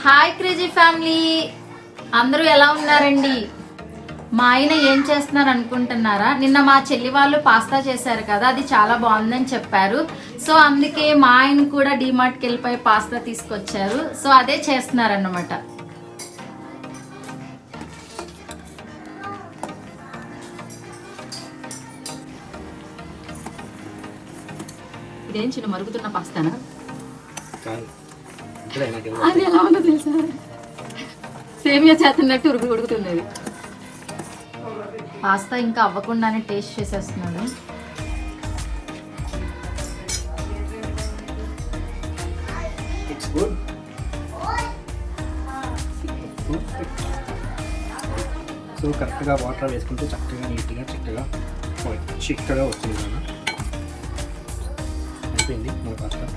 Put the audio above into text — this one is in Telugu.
హాయ్ క్రేజీ ఫ్యామిలీ, అందరూ ఎలా ఉన్నారండి? మా ఆయన ఏం చేస్తున్నారు అనుకుంటున్నారా? నిన్న మా చెల్లి వాళ్ళు పాస్తా చేశారు కదా, అది చాలా బాగుందని చెప్పారు. సో అందుకే మా ఆయన కూడా డిమార్ట్కి వెళ్ళిపోయి పాస్తా తీసుకొచ్చారు. సో అదే చేస్తున్నారన్నమాట. ఇదేం చిన్న మరుగుతున్న పాస్తానా? అది ఎలా ఉందో తెలుసా? సేమియా చేస్తున్నట్టు ఉడుకుతుంది అది. పాస్తా ఇంకా అవ్వకుండానే టేస్ట్ చేసేస్తున్నాడు. సో కరెక్ట్గా వాటర్ వేసుకుంటే చక్కగా నీట్గా చిక్కగా వస్తుంది కదా. అయిపోయింది మన పాస్తా.